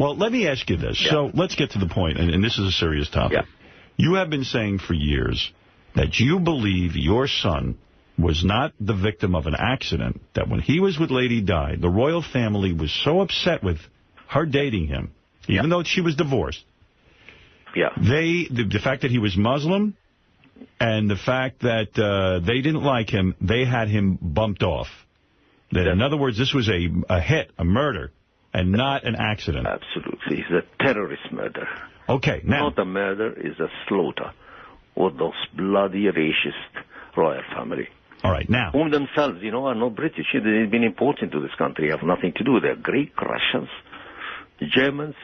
Well, let me ask you this. Yeah. So let's get to the point, and this is a serious topic. Yeah. You have been saying for years that you believe your son was not the victim of an accident, that when he was with Lady Di, the royal family was so upset with her dating him, even though she was divorced. Yeah. The fact that he was Muslim and the fact that they didn't like him, they had him bumped off. That, in other words, this was a hit, a murder, and not an accident. Absolutely. It's a terrorist murder. Okay, now... Not a murder, it's a slaughter of those bloody racist royal family. All right, now... Whom themselves, are not British. They've been important to this country. Have nothing to do. They're Greek, Russians, Germans,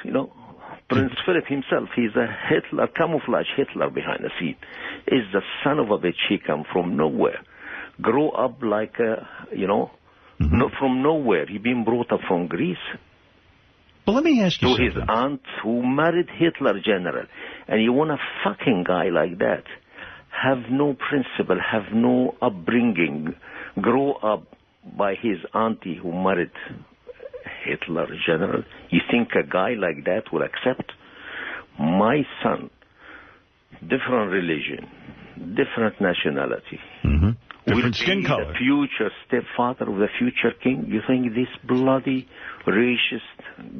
Prince Philip himself, he's a Hitler, camouflage Hitler behind the scene. Is the son of a bitch. He come from nowhere. Grow up like from nowhere. He been brought up from Greece. Well, let me ask you something. To his aunt who married Hitler general. And you want a fucking guy like that. Have no principle, have no upbringing. Grow up by his auntie who married Hitler general. You think a guy like that will accept? My son, different religion, different nationality. Mm-hmm. Different skin color. The future stepfather of the future king. You think this bloody, racist,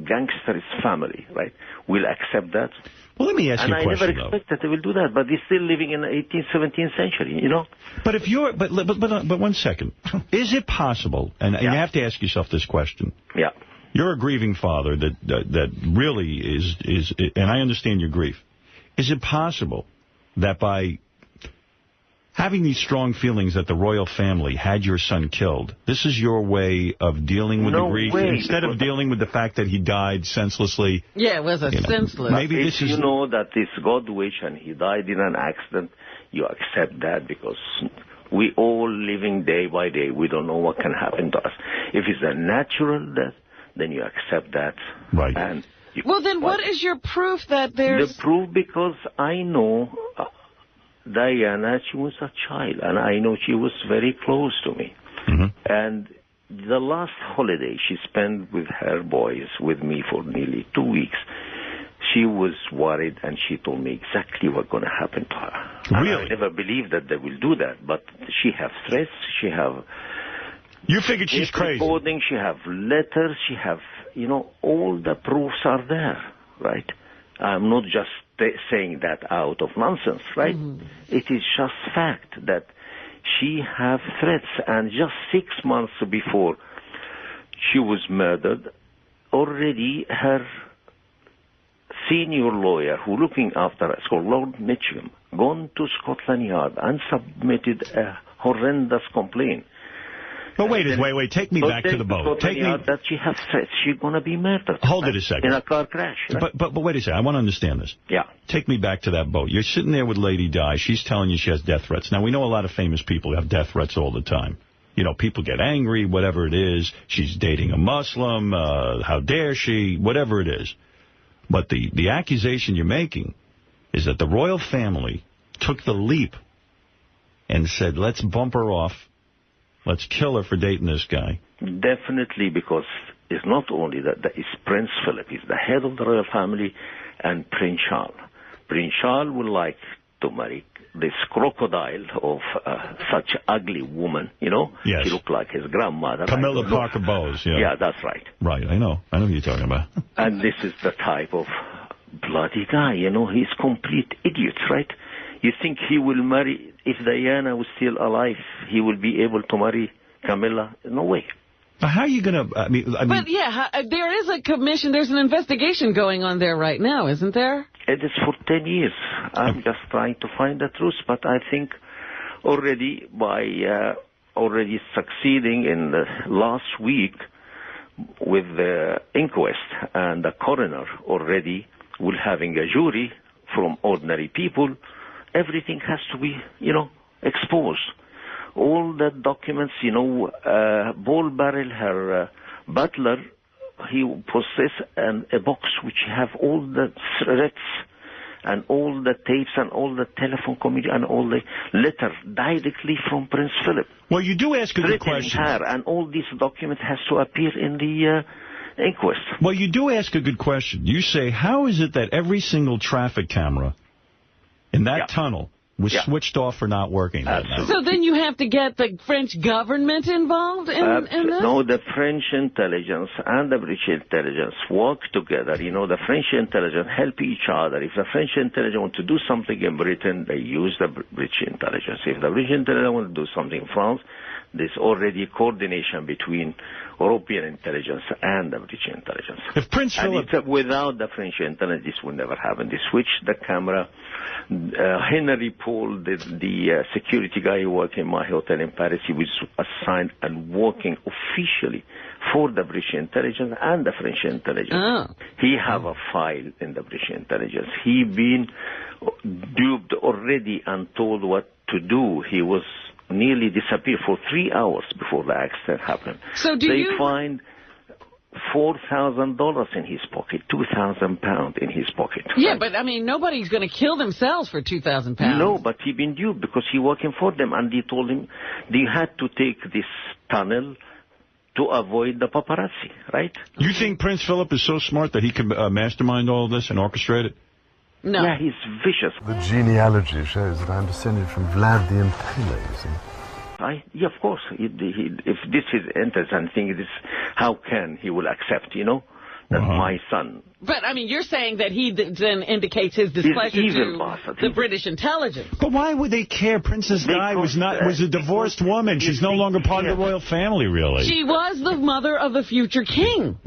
gangsterist family, right, will accept that? Well, let me ask you a question, I never expect that they will do that, but they're still living in the 18th, 17th century, But if you're, but 1 second. Is it possible, and you have to ask yourself this question. Yeah. You're a grieving father that really is, and I understand your grief. Is it possible that by having these strong feelings that the royal family had your son killed, this is your way of dealing with the grief? Instead of dealing with the fact that he died senselessly. Yeah, it was senseless. Maybe this is... that it's God's wish and he died in an accident, you accept that because we all living day by day. We don't know what can happen to us. If it's a natural death, then you accept that. Right. And well, then what is your proof that there's... The proof, because I know... Diana, she was a child, and I know she was very close to me. Mm-hmm. And the last holiday she spent with her boys, with me for nearly 2 weeks, she was worried, and she told me exactly what's going to happen to her. Really? And I never believed that they will do that, but she have threats, she have... You figured she's crazy. Recording, she have letters, she have, all the proofs are there, right? I'm not just saying that out of nonsense, right? Mm-hmm. It is just fact that she have threats, and just 6 months before she was murdered, already her senior lawyer who looking after her, called Lord Mitcham, gone to Scotland Yard and submitted a horrendous complaint. But wait, take me back to the boat. Take me that she has threats. She's going to be murdered. Hold it a second. In a car crash. Right? But wait a second. I want to understand this. Yeah. Take me back to that boat. You're sitting there with Lady Di. She's telling you she has death threats. Now, we know a lot of famous people have death threats all the time. People get angry, whatever it is. She's dating a Muslim. How dare she? Whatever it is. But the accusation you're making is that the royal family took the leap and said, let's bump her off. Let's kill her for dating this guy. Definitely, because it's not only that, it's Prince Philip. He's the head of the royal family, and Prince Charles. Prince Charles would like to marry this crocodile of such ugly woman, Yes. She looked like his grandmother. Camilla Parker Bowles, yeah. Yeah, that's right. Right, I know who you're talking about. And this is the type of bloody guy, he's complete idiot, right? You think he will marry, if Diana was still alive, he will be able to marry Camilla? No way. How are you going to, But yeah, there is a commission, there's an investigation going on there right now, isn't there? It is for 10 years. I'm just trying to find the truth, but I think already already succeeding in the last week with the inquest and the coroner already will having a jury from ordinary people. Everything has to be, exposed. All the documents, Ball Barrel, her butler, he possessed a box which have all the threats and all the tapes and all the telephone communication and all the letters directly from Prince Philip. Well, you do ask a good question. And all these documents has to appear in inquest. Well, you do ask a good question. You say, how is it that every single traffic camera in that tunnel was switched off or not working that night? So then you have to get the French government involved in this? No, the French intelligence and the British intelligence work together. You know, the French intelligence help each other. If the French intelligence want to do something in Britain, they use the British intelligence. If the British intelligence want to do something in France, there's already coordination between European intelligence and the British intelligence. If Prince Philip... without the French intelligence, this would never happen. They switched the camera. Henry Paul, the security guy who worked in my hotel in Paris, he was assigned and working officially for the British intelligence and the French intelligence. Oh. He have a file in the British intelligence. He been duped already and told what to do. He was nearly disappeared for 3 hours before the accident happened. So they find $4,000 in his pocket, £2,000 in his pocket. Yeah, right? But I mean, nobody's going to kill themselves for £2,000. No, but he been duped because he working for them, and they told him they had to take this tunnel to avoid the paparazzi, right? You think Prince Philip is so smart that he can mastermind all this and orchestrate it? No. Yeah, he's vicious. The genealogy shows that I'm descended from Vlad the Impaler, you see. Yeah, of course. If this is interesting thing, how can he will accept, that my son... But, I mean, you're saying that he then indicates his displeasure to the British intelligence. But why would they care? Princess Di was a divorced woman. She's no longer part of the royal family, really. She was the mother of the future king.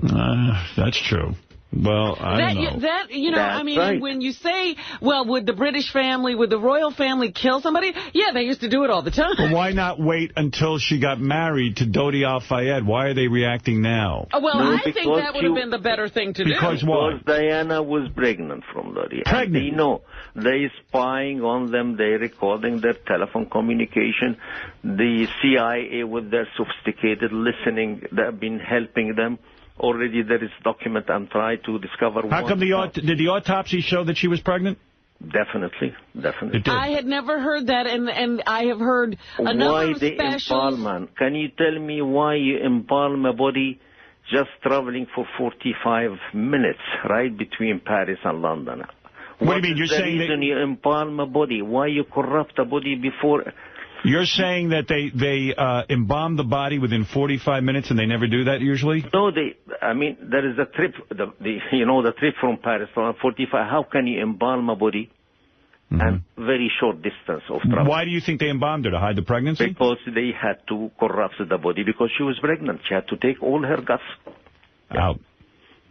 That's true. Well, I don't know. That's right. When you say, well, would the British family, would the royal family kill somebody? Yeah, they used to do it all the time. But why not wait until she got married to Dodi Al-Fayed? Why are they reacting now? Well, I think that would have been the better thing to do. Because what? Because Diana was pregnant from Dodi. Pregnant? They spying on them. They recording their telephone communication. The CIA with their sophisticated listening, they've been helping them. Already there is document and try to discover. How come did the autopsy show that she was pregnant? Definitely. I had never heard that, and I have heard a number of specials. Embalmment? Can you tell me why you embalm a body just traveling for 45 minutes, right, between Paris and London? What do you mean? You're saying that you embalm a body? Why you corrupt a body before... You're saying that they embalm the body within 45 minutes and they never do that usually? No, there is a trip, the trip from Paris to 45. How can you embalm a body and very short distance of travel? Why do you think they embalmed her, to hide the pregnancy? Because they had to corrupt the body because she was pregnant. She had to take all her guts out.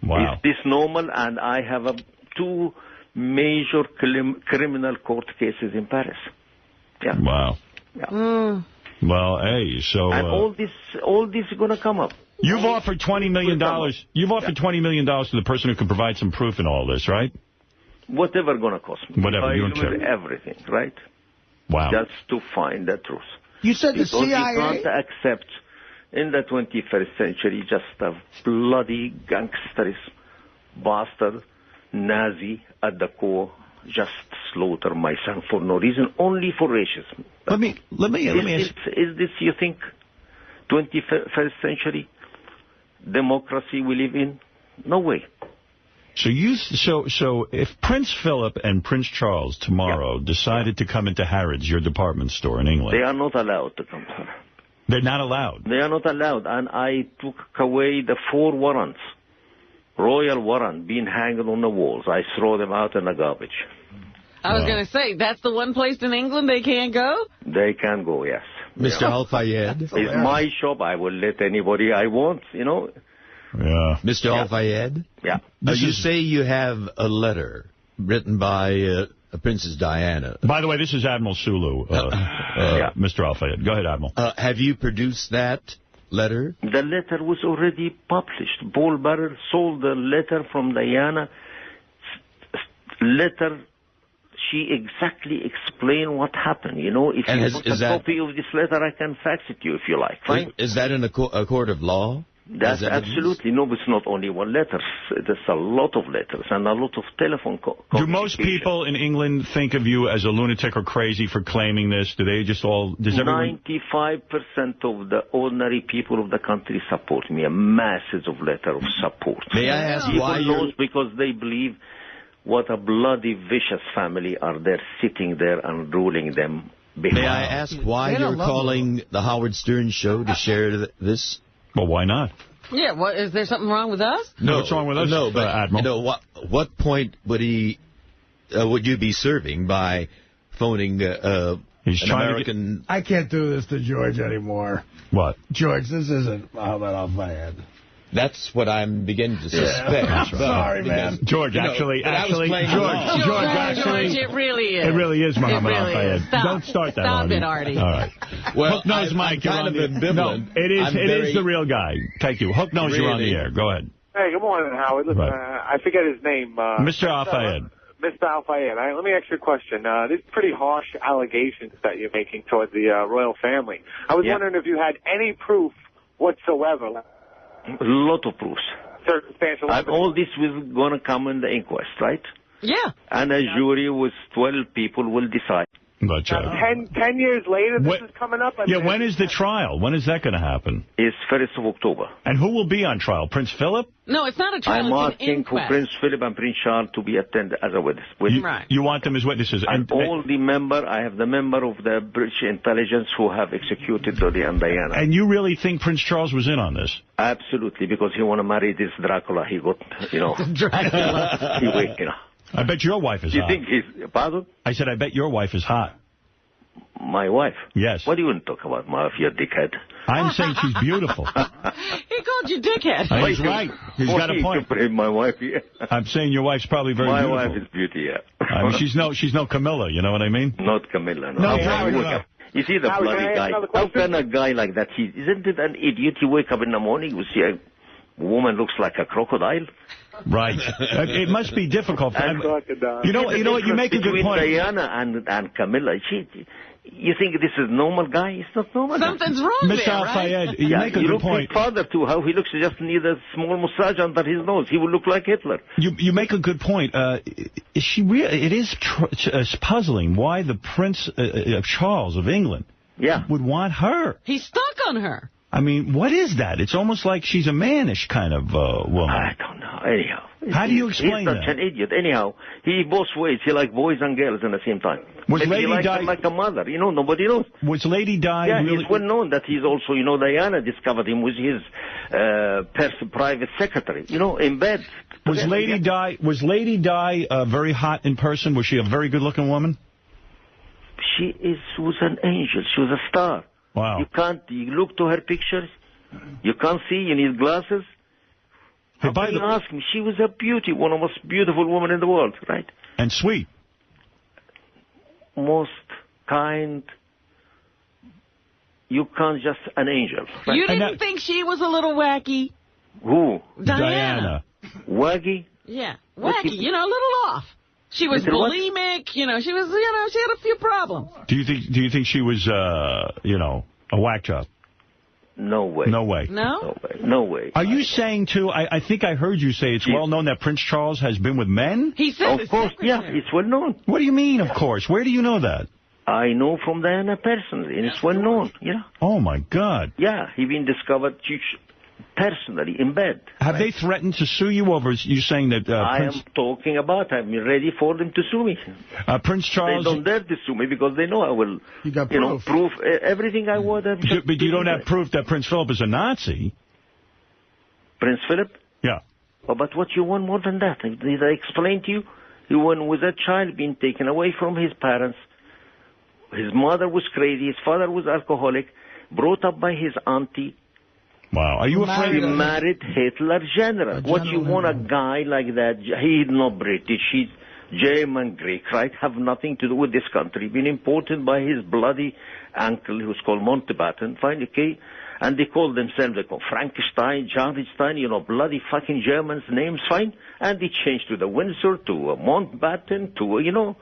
Wow. Is this normal? And I have 2 major criminal court cases in Paris. Yeah. Wow. Yeah. Well, hey, so... And all this is going to come up. You've offered $20 million. You've offered $20 million to the person who can provide some proof in all this, right? Whatever going to cost me. Whatever, you don't care. Everything, right? Wow. Just to find the truth. You said the CIA... You can't accept in the 21st century just a bloody gangsterist, bastard, Nazi at the core, just slaughter my son for no reason, only for racism. Let me ask. Is this, you think, 21st century democracy we live in? No way. So if Prince Philip and Prince Charles tomorrow decided to come into Harrods, your department store in England... They are not allowed to come. They're not allowed? They are not allowed, and I took away the 4 warrants. Royal warrant being hanged on the walls. I throw them out in the garbage. I was going to say, that's the one place in England they can't go? They can go, yes. Mr. Al-Fayed? It's my shop. I will let anybody I want, Yeah. Mr. Al-Fayed? Yeah. You say you have a letter written by Princess Diana. By the way, this is Admiral Sulu, Mr. Al-Fayed. Go ahead, Admiral. Have you produced that letter? The letter was already published. Paul Barrer sold the letter from Diana. She exactly explained what happened. If you want a copy of this letter, I can fax it to you if you like. Fine. Is that in a court of law? That's absolutely. No, it's not only one letter. There's a lot of letters and a lot of telephone calls. Do most people in England think of you as a lunatic or crazy for claiming this? Do they just all... Does everyone... 95% of the ordinary people of the country support me. A masses of letter of support. May I ask why you... Because they believe what a bloody vicious family are there sitting there and ruling them behind. May I ask why you're calling the Howard Stern show to share this? Well, why not? Yeah, what, is there something wrong with us? No, what's wrong with us? No, but Admiral? what point would would you be serving by phoning an American? I can't do this to George anymore. What? George, this isn't Mohamed Al-Fayed. That's what I'm beginning to suspect. I'm sorry, man. George, actually, George, it really is. It really is Mohamed Al-Fayed. Don't start that. Stop it, Artie. All right. Well, Hook Nose Mike, you're on the ambivalent. No, it is the real guy. Thank you. Hook Nose, you're on the air. Go ahead. Hey, good morning, Howard. Listen, I forget his name. Mr. Al-Fayed. Mr. Al-Fayed. Let me ask you a question. These pretty harsh allegations that you're making towards the royal family. I was wondering if you had any proof whatsoever. A lot of proofs. Circumstantial and all this was going to come in the inquest, right? Yeah. And a jury with 12 people will decide. But, 10 years later, this is coming up? When is the trial? When is that going to happen? It's 1st of October. And who will be on trial? Prince Philip? No, it's not a trial. I'm asking for Prince Philip and Prince Charles to be attended as a witness. You want them as witnesses? And all the I have the member of the British intelligence who have executed Dodi and Diana. And you really think Prince Charles was in on this? Absolutely, because he want to marry this Dracula. He got, Dracula. I bet your wife is hot. You think he's... Pardon? I said, I bet your wife is hot. My wife? Yes. What do you want to talk about, my wife, you dickhead? I'm saying she's beautiful. He called you dickhead. He's right. He's got a point. My wife, yeah. I'm saying your wife's probably very beautiful. My wife is beauty, yeah. I mean, she's no Camilla, you know what I mean? Not Camilla, no. No, you see the bloody guy. How can a guy like that, isn't it an idiot? You wake up in the morning, you see a woman looks like a crocodile. Right. It must be difficult. You know what? You make a good point. Diana and Camilla, you think this is normal guy? It's not normal. Something's wrong Mr. Al-Fayed, you make a good point. His father, too, how he looks, just need a small mustache under his nose. He will look like Hitler. You make a good point. Is she it is puzzling why the Prince Charles of England would want her. He's stuck on her. I mean, what is that? It's almost like she's a mannish kind of woman. I don't know. Anyhow. How do you explain that? He's such an idiot. Anyhow, he both ways. He like boys and girls at the same time. Was Lady Di like a mother? Nobody knows. Was Lady Di really... it's well known that he's also, Diana discovered him with his private secretary, in bed. Was Lady Di very hot in person? Was she a very good-looking woman? She was an angel. She was a star. Wow. You look to her pictures, you can't see, you need glasses. How can you ask me? She was a beauty, one of the most beautiful women in the world, right? And sweet. Most kind. You can't just an angel. Right? You didn't think she was a little wacky? Who? Diana. Waggy? Yeah, wacky, a little off. She was bulimic, she was, she had a few problems. Do you think she was, a whack job? No way. No way. No? No way. Are you saying, too, I think I heard you say it's well known that Prince Charles has been with men? He said Of course, yeah, it's well known. What do you mean, of course? Where do you know that? I know from Diana personally, and it's well known, Oh, my God. Yeah, he been discovered personally in bed. Have they threatened to sue you over you saying that I am talking about, I'm ready for them to sue me. Prince Charles... They don't dare to sue me because they know I will, prove everything I want. But you don't have proof that Prince Philip is a Nazi. Prince Philip? Yeah. Oh, but what you want more than that? Did I explain to you? He was a child being taken away from his parents. His mother was crazy. His father was alcoholic. Brought up by his auntie. Wow. Are you afraid? He married Hitler general. What you want a guy like that? He's not British. He's German, Greek, right? Have nothing to do with this country. Been imported by his bloody uncle, who's called Mountbatten. Fine, okay? And they call themselves, they call Frankenstein, Jardenstein, you know, bloody fucking Germans, names, fine. And they changed to the Windsor, to Mountbatten, to, you know,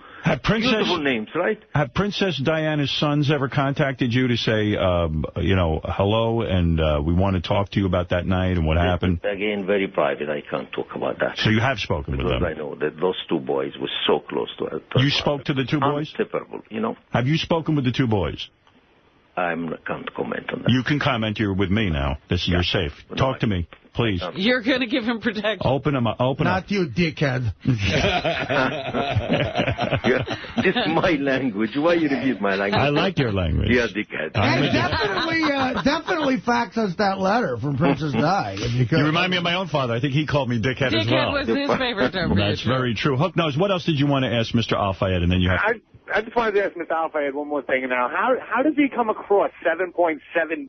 beautiful names, right? Have Princess Diana's sons ever contacted you to say, you know, hello, and we want to talk to you about that night and what happened? Again, very private. I can't talk about that. So you have spoken with them? I know that those two boys were so close to her. You spoke to the two boys? Unseparable, you know. Have you spoken with the two boys? I can't comment on that. You can comment. You're with me now. You're safe. Talk to me, please. You're going to give him protection. Open him up. Not you, dickhead. This is my language. Why you repeat my language? I like your language. Yeah, dickhead. And definitely fax us that letter from Princess Di. You remind me of my own father. I think he called me dickhead as well. Dickhead was his favorite term. That's very true. Hook Nose, what else did you want to ask Mr. Al-Fayed? And then you have... I just wanted to ask Mr. Al-Fayed one more thing now. How does he come across $7.7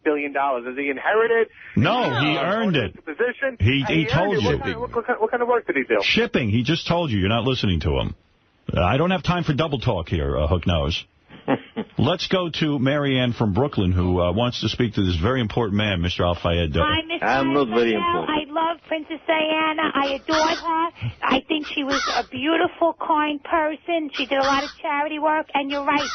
billion? Is he inherited? No, he earned it. Position? He told you. What kind of work did he do? Shipping. He just told you. You're not listening to him. I don't have time for double talk here, Hook Nose. Let's go to Marianne from Brooklyn, who wants to speak to this very important man, Mr. Al-Fayed. Hi, Mr. I'm not very important. I love Princess Diana. I adored her. I think she was a beautiful, kind person. She did a lot of charity work. And you're right,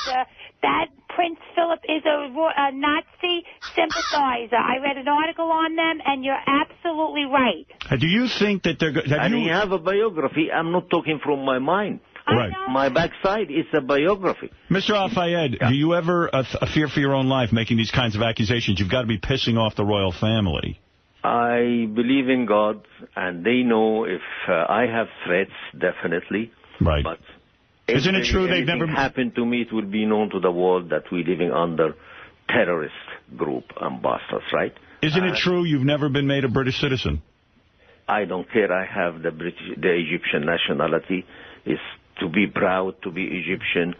that Prince Philip is a Nazi sympathizer. I read an article on them, and you're absolutely right. Do you think that they're... He have a biography. I'm not talking from my mind. Right. My backside is a biography. Mr. Al-Fayed, do you ever fear for your own life making these kinds of accusations? You've got to be pissing off the royal family. I believe in God, and they know if I have threats, definitely. Right. But isn't it true they've never happened to me? It will be known to the world that we're living under terrorist group ambassadors, right? Isn't it true you've never been made a British citizen? I don't care. I have the Egyptian nationality. Is to be proud to be Egyptian.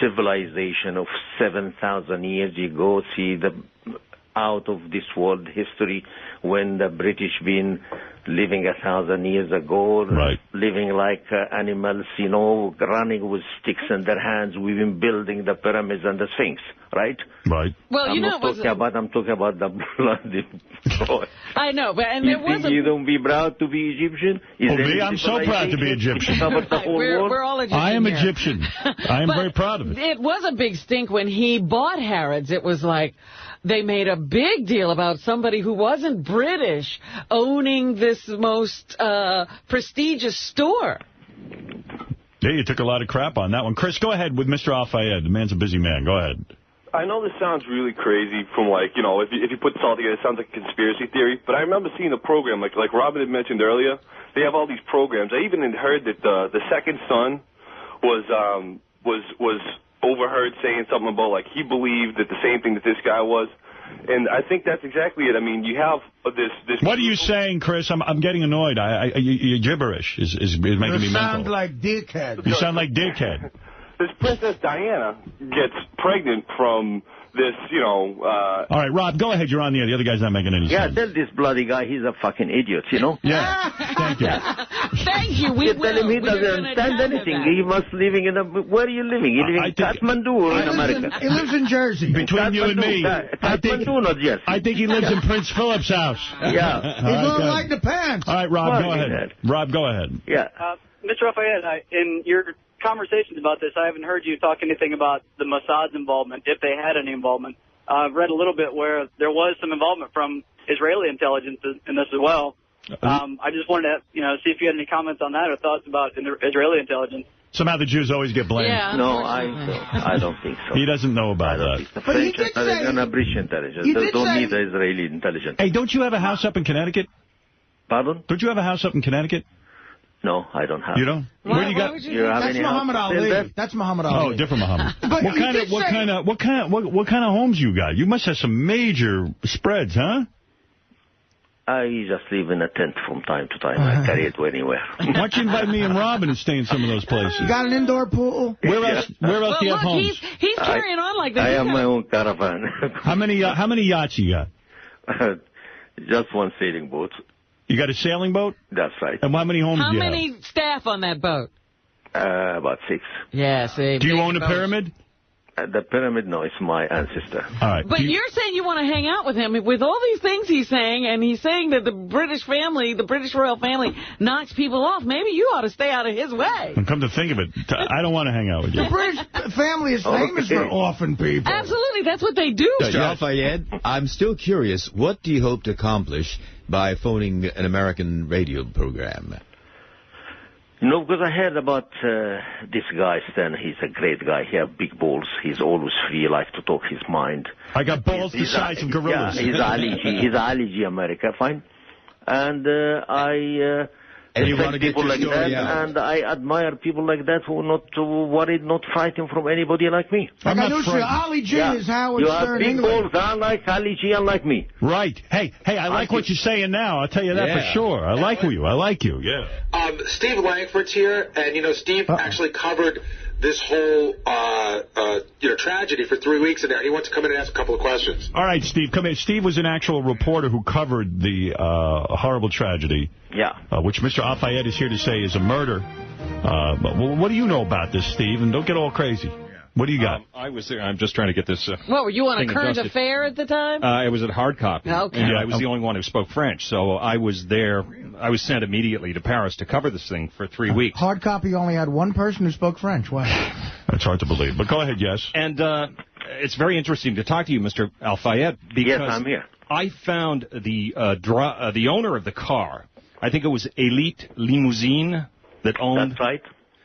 Civilization of 7,000 years. You go see the out of this world history when the British been living 1,000 years ago, right, living like animals, you know, running with sticks in their hands. We've been building the pyramids and the Sphinx, right? Right. Well, I'm talking about the bloody boy. I know, but and there was you don't be proud to be Egyptian? I'm so proud to be Egyptian. We're all Egyptian. I am here. Egyptian. I am very proud of it. It was a big stink when he bought Harrods. It was like they made a big deal about somebody who wasn't British owning this most prestigious store. Yeah, you took a lot of crap on that one. Chris, go ahead with Mr. Al-Fayed. The man's a busy man. Go ahead. I know this sounds really crazy from, like, you know, if you put this all together, it sounds like a conspiracy theory. But I remember seeing a program, like Robin had mentioned earlier. They have all these programs. I even had heard that the second son was overheard saying something about, like, he believed that the same thing that this guy was. And I think that's exactly it. I mean, you have this. What are you saying, Chris? I'm getting annoyed. Your gibberish is making me mental. You sound like dickhead. You sound like dickhead. This Princess Diana gets pregnant from this, you know... All right, Rob, go ahead. You're on the air. The other guy's not making any sense. Yeah, tell this bloody guy he's a fucking idiot, you know? Yeah, thank you. Thank you. We tell him he doesn't understand anything. He must living in a... Where are you living? You living in Kathmandu or in America? He lives in Jersey. Between you and me, I think he lives in Prince Philip's house. Yeah. He's going like the pants. All right, Rob, go ahead. Rob, go ahead. Yeah. Mr. Al-Fayed, in your conversations about this, I haven't heard you talk anything about the Mossad's involvement, if they had any involvement. I've read a little bit where there was some involvement from Israeli intelligence in this as well. I just wanted to, see if you had any comments on that or thoughts about Israeli intelligence. Somehow the Jews always get blamed. Yeah, no, I don't think so. He doesn't know about that. The French intelligence and British intelligence. They don't need the Israeli intelligence. Hey, don't you have a house up in Connecticut? Pardon? Don't you have a house up in Connecticut? No, I don't have. You don't? Where do you got? That's Muhammad Ali. That's Muhammad Ali. Oh, different Muhammad. What kind of homes you got? You must have some major spreads, huh? I just live in a tent from time to time. I carry it anywhere. Why don't you invite me and Robin to stay in some of those places? You got an indoor pool? Where else do you have homes? He's carrying on like that. I have my own caravan. How many yachts you got? Just one sailing boat. You got a sailing boat? That's right. And how many homes do you have? How many staff on that boat? About 6. Yeah, see. Do you own a pyramid? The pyramid, no, it's my ancestor. All right. But you're saying you want to hang out with him. With all these things he's saying, and he's saying that the British family, the British royal family, knocks people off, maybe you ought to stay out of his way. And come to think of it, I don't want to hang out with you. The British family is famous for offing people. Absolutely, that's what they do. Mr. Al-Fayed, I'm still curious, what do you hope to accomplish by phoning an American radio program? No, because I heard about this guy, Stan. He's a great guy. He has big balls. He's always free, like to talk his mind. I got balls the size of gorillas. Yeah, he's Ali America, fine. And and you want to get people your like story that, out. and I admire people like that who are not worried, not frightened from anybody like me. I'm not frightened. Ali G is Howard Stern England. You have England. big balls, unlike Ali G, unlike me. Right. Hey, I like what you're saying now. I'll tell you that for sure. I like you. Yeah. Steve Langford's here, and, Steve actually covered this whole, tragedy for 3 weeks, and he wants to come in and ask a couple of questions. All right, Steve, come in. Steve was an actual reporter who covered the horrible tragedy. Yeah. Which Mr. Al-Fayed is here to say is a murder. But what do you know about this, Steve? And don't get all crazy. What do you got? I was there. I'm just trying to get this. What, were you on a current affair at the time? It was at Hard Copy. Okay. And I was the only one who spoke French, so I was there. I was sent immediately to Paris to cover this thing for 3 weeks. Hard Copy only had one person who spoke French. Wow. That's hard to believe. But go ahead, yes. And it's very interesting to talk to you, Mr. Al-Fayed, because yes, I'm here. I found the owner of the car. I think it was Elite Limousine that owned. That's right.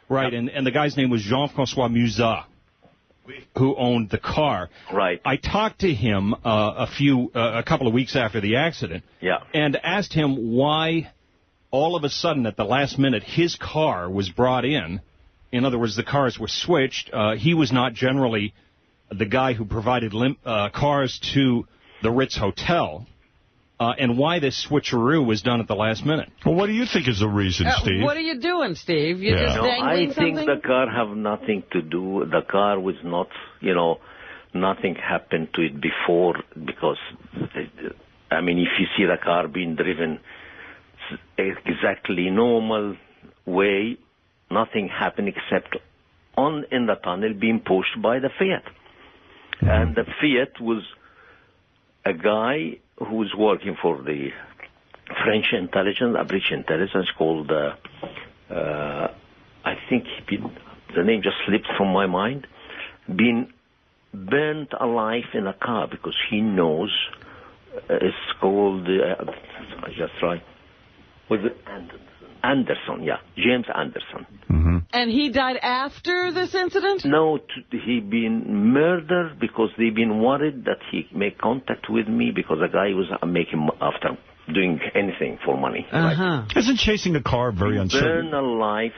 Right, yep. and the guy's name was Jean-François Musat, who owned the car. Right. I talked to him a couple of weeks after the accident. Yeah. And asked him why all of a sudden at the last minute his car was brought in. In other words, the cars were switched. He was not generally the guy who provided cars to the Ritz Hotel. And why this switcheroo was done at the last minute. Well, what do you think is the reason, Steve? What are you doing, Steve? You're just dangling I think something? the car have nothing to do. The car was not, nothing happened to it before because, if you see the car being driven exactly normal way, nothing happened except in the tunnel being pushed by the Fiat. Mm-hmm. And the Fiat was a guy who was working for the French intelligence, British intelligence, called, I think the name just slipped from my mind, been burnt alive in a car because he knows it's called, I just tried, was it Anderson, yeah, James Anderson. Mm-hmm. And he died after this incident? No, he been murdered because they been worried that he make contact with me because the guy was making after doing anything for money. Uh-huh. Right? Isn't chasing a car a very uncertain? Burn alive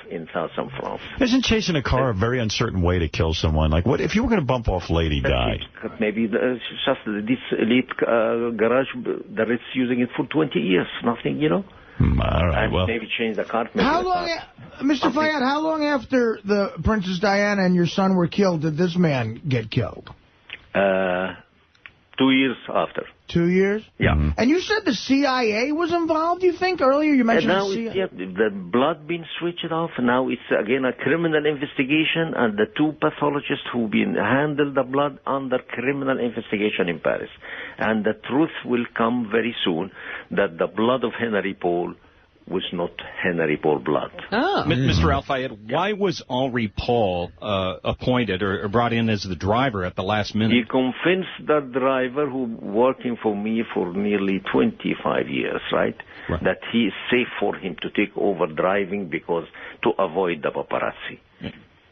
in Southern France. Isn't chasing a car a very uncertain way to kill someone? Like, what if you were going to bump off Lady Di? Maybe just this elite garage, the Ritz using it for 20 years, nothing, All right, and maybe change the car. How long, Mr. Fayed, how long after the Princess Diana and your son were killed did this man get killed? 2 years after. 2 years? Yeah. Mm-hmm. And you said the CIA was involved, you think? Earlier you mentioned the CIA. The blood been switched off. Now it's, again, a criminal investigation, and the two pathologists who been handled the blood under criminal investigation in Paris. And the truth will come very soon that the blood of Henry Paul was not Henry Paul blood. Oh. Mr. Al-Fayed, why was Henri Paul appointed or brought in as the driver at the last minute? He convinced the driver who working for me for nearly 25 years, right, that he is safe for him to take over driving because to avoid the paparazzi.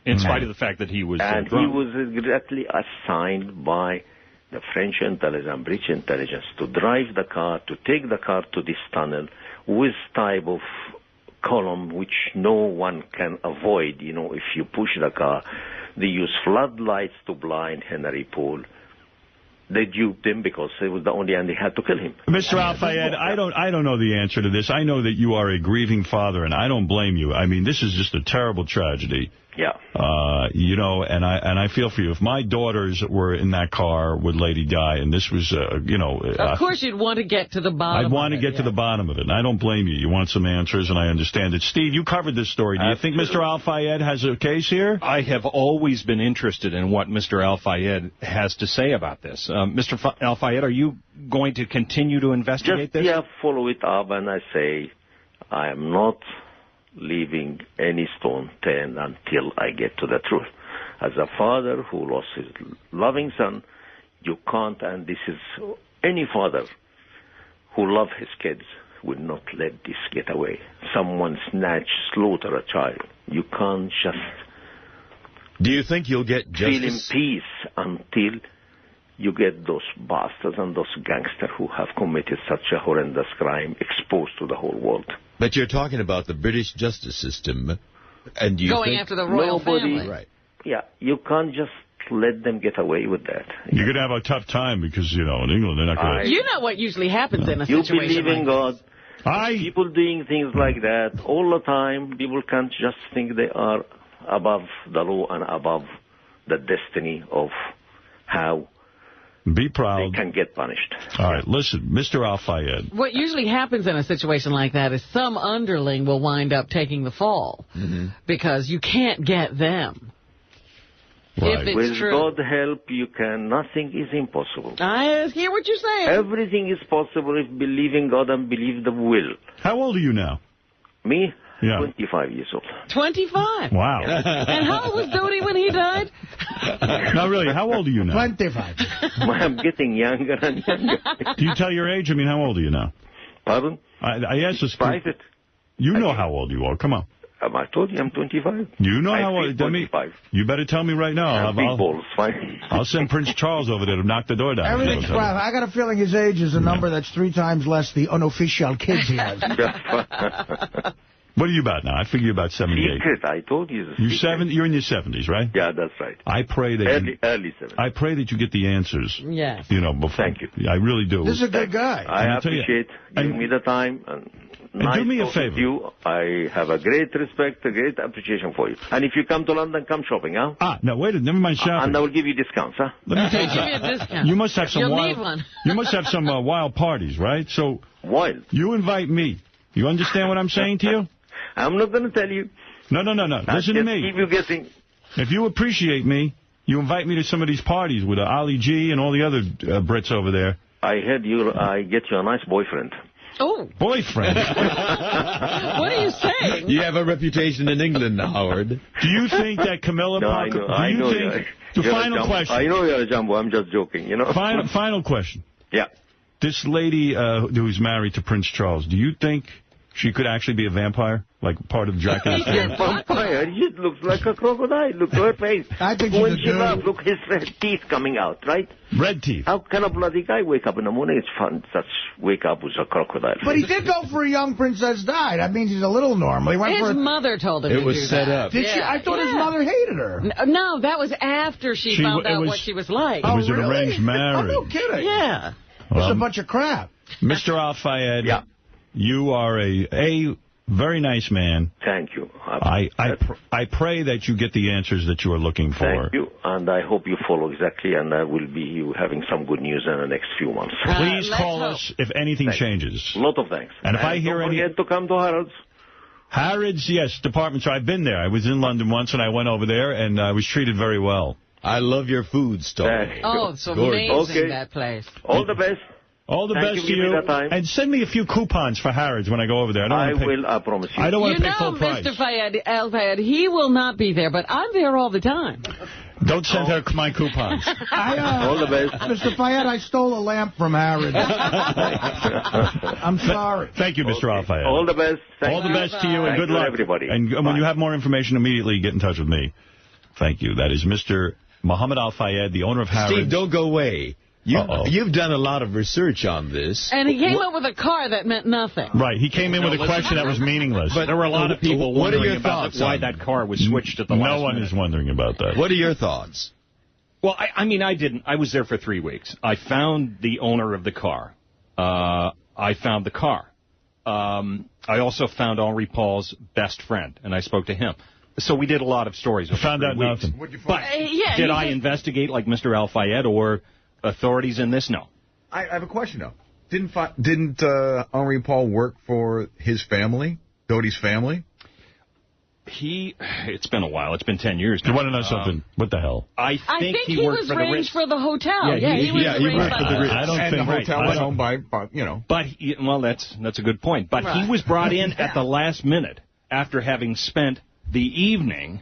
In spite of the fact that he was and drunk. he was exactly assigned by the French intelligence, British intelligence, to drive the car, to take the car to this tunnel with type of column which no one can avoid. If you push the car, they use floodlights to blind Henry Paul. They duped him because it was the only end they had to kill him. Mr. Al-Fayed, I don't know the answer to this. I know that you are a grieving father, and I don't blame you. I mean, this is just a terrible tragedy. Yeah. You know, and I feel for you. If my daughters were in that car with Lady Di, and this was, you know... Of course you'd want to get to the bottom I'd want to get yeah. to the bottom of it, and I don't blame you. You want some answers, and I understand it. Steve, you covered this story. Do you think Mr. Al-Fayed has a case here? I have always been interested in what Mr. Al-Fayed has to say about this. Mr. Al-Fayed, are you going to continue to investigate this? Yeah, follow it up, and I say I am not leaving any stone turned until I get to the truth. As a father who lost his loving son, you can't, and this is any father who loves his kids will not let this get away. Someone slaughter a child. You can't just... Do you think you'll get justice? Feel in peace until you get those bastards and those gangsters who have committed such a horrendous crime exposed to the whole world. But you're talking about the British justice system, and you going think after the royal family. Right. Yeah, you can't just let them get away with that. You're going to have a tough time because, you know, in England, they're not going to... You know what usually happens in a You situation believe in like God. People doing things like that all the time, people can't just think they are above the law and above the destiny of how Be proud. they can get punished. All right, listen, Mr. Al-Fayed. What usually happens in a situation like that is some underling will wind up taking the fall because you can't get them. Right. If it's With true. God's help, you can. Nothing is impossible. I hear what you're saying. Everything is possible if believe in God and believe the will. How old are you now? Me? Yeah. 25 years old. 25. Wow. And how old was Dodie when he died? No, really, how old are you now? 25. I'm getting younger and younger. Do you tell your age? I mean, how old are you now? Pardon? I asked this. Private. You know how old you are. Come on. I told you I'm 25. You know how old? 25. You better tell me right now. Big balls, fine. I'll send Prince Charles over there to knock the door down. Everything's fine. I got a feeling his age is a number that's 3 times less the unofficial kids he has. What are you about now? I figure you're about 78. Secret, I told you. You're in your 70s, right? Yeah, that's right. I pray that early 70s. I pray that you get the answers. Yes. You know, before. Thank you. I really do. This is a good guy. I appreciate giving me the time. And do me a talking favor. to you. I have a great respect, a great appreciation for you. And if you come to London, come shopping, huh? No, wait a minute. Never mind shopping. And I will give you discounts, huh? Let me tell you Give me a discount. You must have some You'll wild. need one. You must have some wild parties, right? So wild. You invite me. You understand what I'm saying to you? I'm not going to tell you. No. Listen to me. Keep you guessing. If you appreciate me, you invite me to some of these parties with Ali G and all the other Brits over there. I heard I get you a nice boyfriend. Oh. Boyfriend? What are you saying? You have a reputation in England, Howard. Do you think that Camilla Parker... I know The final question. I know you're a jumbo. I'm just joking, you know. Final question. Yeah. This lady who's married to Prince Charles, do you think she could actually be a vampire? Like part of Dracula's family? Vampire? She looks like a crocodile. Look at her face. I think when she laughs, look, his red teeth coming out, right? Red teeth. How can a bloody guy wake up in the morning? It's fun. Wake up with a crocodile. But he did go for a young Princess Di. That means he's a little normal. He went his for mother told him it to was do set that. up. Did she? I thought his mother hated her. No, that was after she found out what she was like. It was an really? arranged marriage. Oh, no kidding. Yeah. This is a bunch of crap. Mr. Al-Fayed, you are a very nice man. Thank you. I pray that you get the answers that you are looking for. Thank you, and I hope you follow exactly, and I will be having some good news in the next few months. Please call us if anything changes. A lot of thanks. And if I hear don't forget to come to Harrods. Harrods, yes, department store. I've been there. I was in London once, and I went over there, and I was treated very well. I love your food store. Oh, it's amazing, that place. All the best. All the best to you. And send me a few coupons for Harrods when I go over there. I promise you. I don't want to pay full price. Mr. Al-Fayed, he will not be there, but I'm there all the time. Don't send her my coupons. All the best. Mr. Fayed, I stole a lamp from Harrods. I'm sorry. Thank you, Mr. Al-Fayed. All the best. All the best to you, and good luck. Everybody. And when you have more information, immediately get in touch with me. Thank you. That is Mr. Mohamed Al-Fayed, the owner of Harrods. Steve, don't go away. You've done a lot of research on this. And he came up with a car that meant nothing. Right. He came in with a question that was meaningless. But there were a lot of people wondering about why that car was switched at the last minute. No one is wondering about that. What are your thoughts? Well, I mean, I didn't. I was there for 3 weeks. I found the owner of the car. I found the car. I also found Henri Paul's best friend, and I spoke to him. So we did a lot of stories. Found out nothing. But did I investigate like Mr. Al-Fayed or authorities in this? No. I have a question, though. Didn't Henri Paul work for his family, Doty's family? It's been a while. It's been 10 years now. You want to know something? What the hell? I think he worked for the Ritz. For the hotel. He was arranged for the Ritz. I don't think the hotel was owned by, you know. But, that's a good point. But he was brought in at the last minute after having spent the evening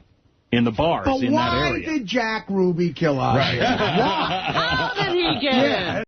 in the bars in that area. But why did Jack Ruby kill us? How did he get in?